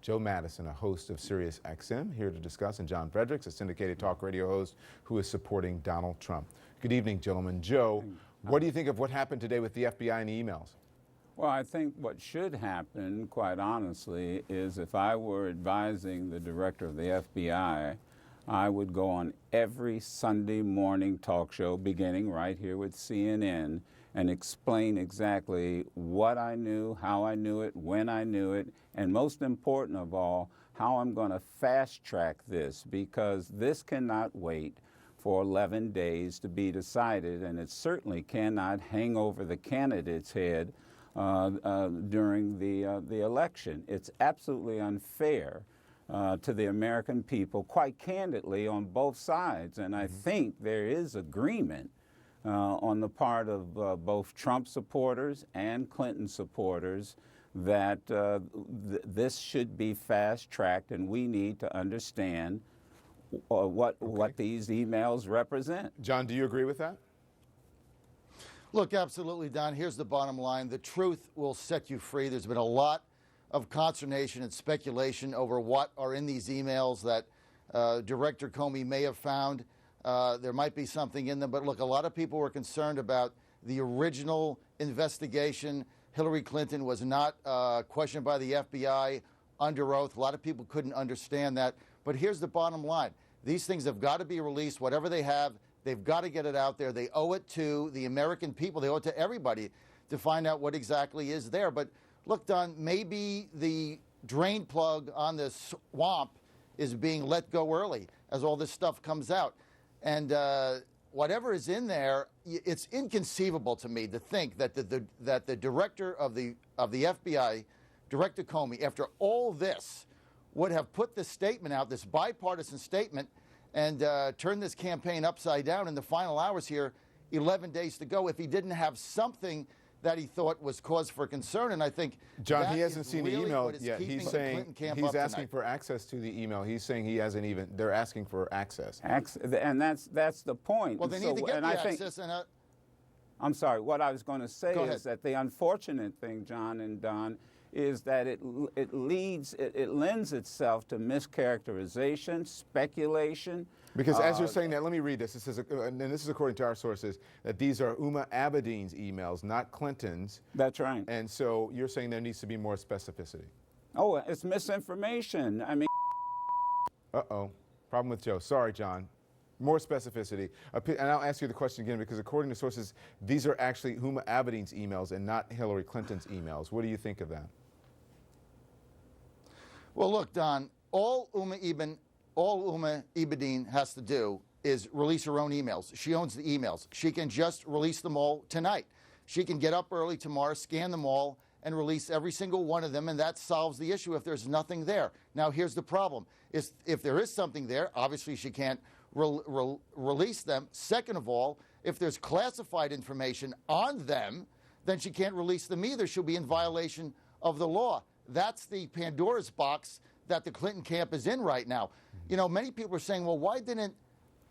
Joe Madison, a host of Sirius XM, here to discuss, and John Fredericks, a syndicated talk radio host who is supporting Donald Trump. Good evening, gentlemen. Joe, what do you think of what happened today with the FBI and the emails? Well, I think what should happen, quite honestly, is if I were advising the director of the FBI, I would go on every Sunday morning talk show, beginning right here with CNN, and explain exactly what I knew, how I knew it, when I knew it, and most important of all, how I'm going to fast track this, because this cannot wait for 11 days to be decided, and it certainly cannot hang over the candidate's head during the election. It's absolutely unfair to the American people, quite candidly, on both sides. And I think there is agreement on the part of both Trump supporters and Clinton supporters that this should be fast-tracked, and we need to understand what these emails represent. John, do you agree with that? Look, absolutely, Don. Here's the bottom line. The truth will set you free. There's been a lot of consternation and speculation over what are in these emails that Director Comey may have found. There might be something in them. But look, a lot of people were concerned about the original investigation. Hillary Clinton was not questioned by the FBI under oath. A lot of people couldn't understand that. But here's the bottom line. These things have got to be released, whatever they have. They've got to get it out there. They owe it to the American people. They owe it to everybody to find out what exactly is there. But look, Don, maybe the drain plug on this swamp is being let go early as all this stuff comes out. And whatever is in there, it's inconceivable to me to think that the director of the FBI, Director Comey, after all this, would have put this statement out, this bipartisan statement, and turn this campaign upside down in the final hours here, 11 days to go, if he didn't have something that he thought was cause for concern. And I think John, he hasn't seen really the email yet. He's saying he's asking for access to the email. He's saying he hasn't even. They're asking for access. And that's the point. Well, they need to get the access. I'm sorry. What I was going to say is that the unfortunate thing, John and Don, is that it lends itself to mischaracterization, speculation. Because as you're saying that, let me read this. This is, and this is according to our sources, that these are Huma Abedin's emails, not Clinton's. That's right. And so you're saying there needs to be more specificity. Oh, it's misinformation. I mean. Uh-oh. Problem with Joe. Sorry, John. More specificity. And I'll ask you the question again, because according to sources, these are actually Huma Abedin's emails and not Hillary Clinton's emails. What do you think of that? Well, look, Don, all Huma Abedin has to do is release her own emails. She owns the emails. She can just release them all tonight. She can get up early tomorrow, scan them all, and release every single one of them, and that solves the issue if there's nothing there. Now, here's the problem. If there is something there, obviously she can't release them. Second of all, if there's classified information on them, then she can't release them either. She'll be in violation of the law. That's the Pandora's box that the Clinton camp is in right now. You know, many people are saying, well, why didn't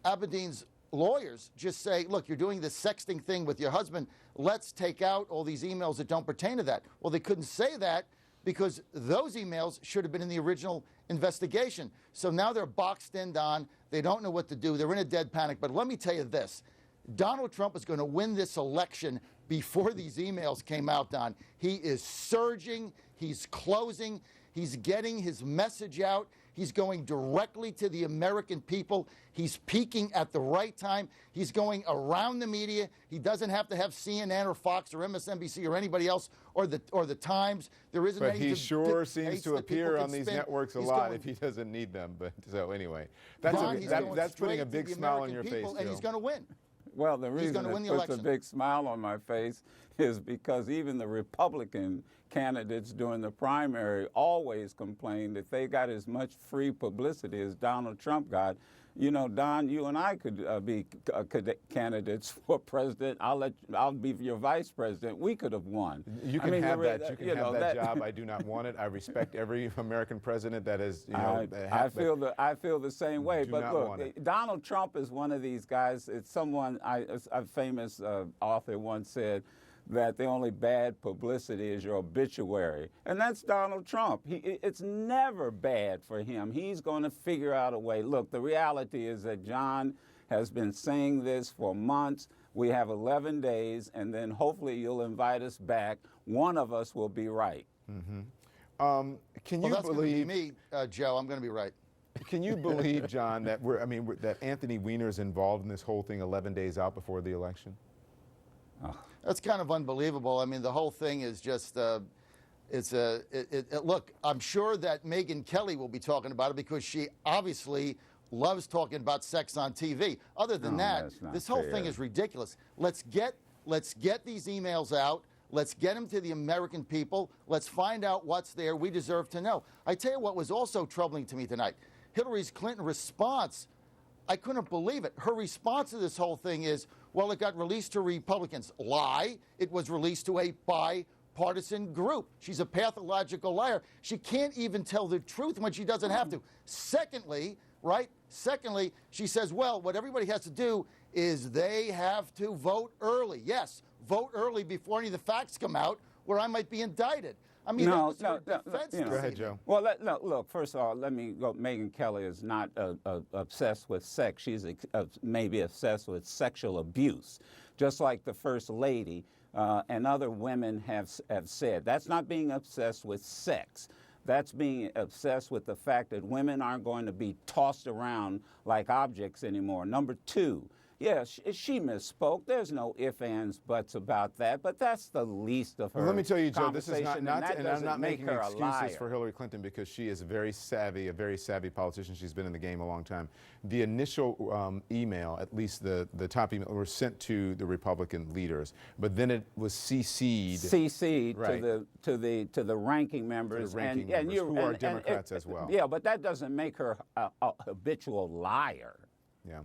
Abedin's lawyers just say, look, you're doing this sexting thing with your husband. Let's take out all these emails that don't pertain to that. Well, they couldn't say that because those emails should have been in the original investigation. So now they're boxed in, Don. They don't know what to do. They're in a dead panic. But let me tell you this. Donald Trump is going to win this election before these emails came out, Don. He is surging. He's closing. He's getting his message out. He's going directly to the American people. He's peaking at the right time. He's going around the media. He doesn't have to have CNN or Fox or MSNBC or anybody else or the Times. There isn't any. But he sure seems to appear on these networks a lot if he doesn't need them. But so anyway, that's putting a big smile on your face, and he's going to win. Well, the reason it puts a big smile on my face is because even the Republican candidates during the primary always complained that they got as much free publicity as Donald Trump got. You know, Don, you and I could be candidates for president. I'll be your vice president. We could have won. You can have that. You can have that job. I do not want it. I respect every American president that is. You know, I feel the same way. But look, Donald Trump is one of these guys. It's someone a famous author once said that the only bad publicity is your obituary. And that's Donald Trump. It's never bad for him. He's going to figure out a way. Look, the reality is that John has been saying this for months. We have 11 days, and then hopefully you'll invite us back. One of us will be right. Can Well, you that's going to be believe me, Joe. I'm going to be right. Can you believe, John, that that Anthony Weiner's involved in this whole thing 11 days out before the election? Oh. That's kind of unbelievable. I mean, the whole thing is just, look, I'm sure that Megyn Kelly will be talking about it because she obviously loves talking about sex on TV. Other than that, this whole thing is ridiculous. Let's get these emails out. Let's get them to the American people. Let's find out what's there. We deserve to know. I tell you what was also troubling to me tonight. Hillary Clinton's response, I couldn't believe it. Her response to this whole thing is, well, it got released to Republicans. Lie. It was released to a bipartisan group. She's a pathological liar. She can't even tell the truth when she doesn't have to. Secondly, she says, well, what everybody has to do is they have to vote early. Yes, vote early before any of the facts come out where I might be indicted. I mean, No. Go ahead, Joe. Well, look, first of all, let me go. Megyn Kelly is not obsessed with sex. She's maybe obsessed with sexual abuse, just like the First Lady and other women have said. That's not being obsessed with sex. That's being obsessed with the fact that women aren't going to be tossed around like objects anymore. Number two, yes, she misspoke. There's no ifs, ands, buts about that, but that's the least of her. Well, let me tell you, Joe, this is and I'm not making her excuses for Hillary Clinton because she is a very savvy politician. She's been in the game a long time. The initial email, at least the top email, were sent to the Republican leaders, but then it was CC'd right, to the ranking members, who are Democrats as well. Yeah, but that doesn't make her a habitual liar. Yeah.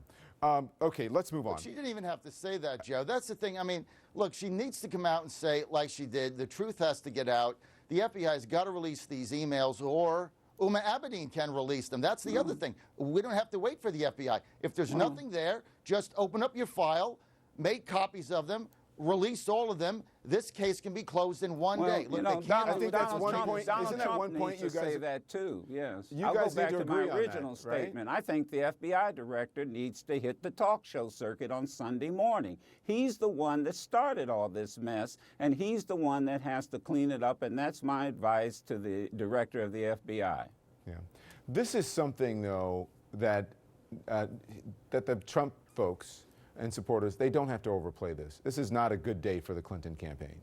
Okay, let's move on. She didn't even have to say that, Joe. That's the thing. I mean, look, she needs to come out and say, like she did, the truth has to get out. The FBI has got to release these emails, or Uma Abedin can release them. That's the other thing. We don't have to wait for the FBI. If there's nothing there, just open up your file, make copies of them, release all of them. This case can be closed in one day. Look, I think that's one point. Isn't that one point you guys say that too? Yes. You I'll guys go back need to to my agree on original that, statement. Right? I think the FBI director needs to hit the talk show circuit on Sunday morning. He's the one that started all this mess, and he's the one that has to clean it up. And that's my advice to the director of the FBI. Yeah. This is something, though, that the Trump folks and supporters, they don't have to overplay this. This is not a good day for the Clinton campaign.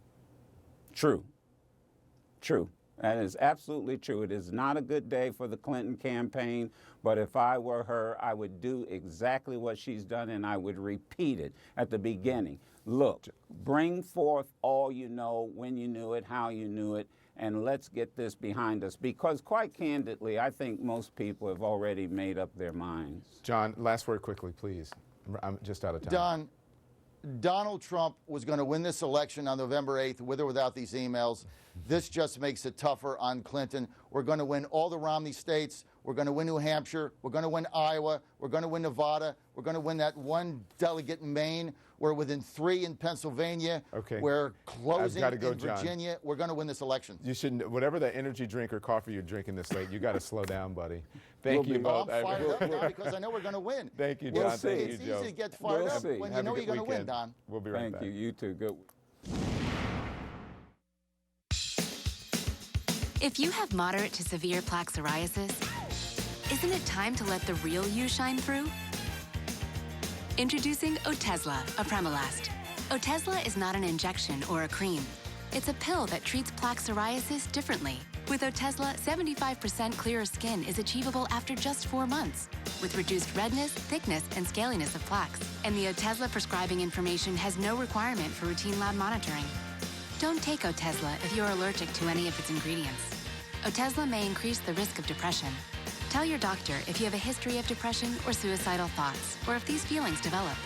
True. That is absolutely true. It is not a good day for the Clinton campaign, but if I were her, I would do exactly what she's done, and I would repeat it at the beginning. Look, bring forth all you know, when you knew it, how you knew it, and let's get this behind us. Because quite candidly, I think most people have already made up their minds. John, last word quickly, please. I'm just out of time. Donald Trump was going to win this election on November 8th with or without these emails. This just makes it tougher on Clinton. We're going to win all the Romney states. We're going to win New Hampshire. We're going to win Iowa. We're going to win Nevada. We're going to win that one delegate in Maine. We're within 3 in Pennsylvania. Okay. We're closing in John. Virginia. We're going to win this election. You shouldn't, whatever that energy drink or coffee you're drinking this late, you got to slow down, buddy. Thank you both. I'm fired up now because I know we're going to win. Thank you, John. We'll Thank it's you, Joe. easy to get fired up when you know you're going to win, Don. We'll be right back. Thank you. You too. Good. If you have moderate to severe plaque psoriasis, isn't it time to let the real you shine through? Introducing Otezla, Apremilast. Otezla is not an injection or a cream. It's a pill that treats plaque psoriasis differently. With Otezla, 75% clearer skin is achievable after just 4 months, with reduced redness, thickness, and scaliness of plaques. And the Otezla prescribing information has no requirement for routine lab monitoring. Don't take Otezla if you're allergic to any of its ingredients. Otezla may increase the risk of depression. Tell your doctor if you have a history of depression or suicidal thoughts, or if these feelings develop.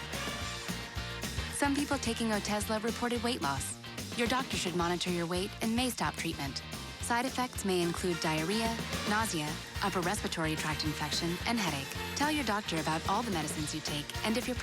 Some people taking Otezla reported weight loss. Your doctor should monitor your weight and may stop treatment. Side effects may include diarrhea, nausea, upper respiratory tract infection, and headache. Tell your doctor about all the medicines you take and if you're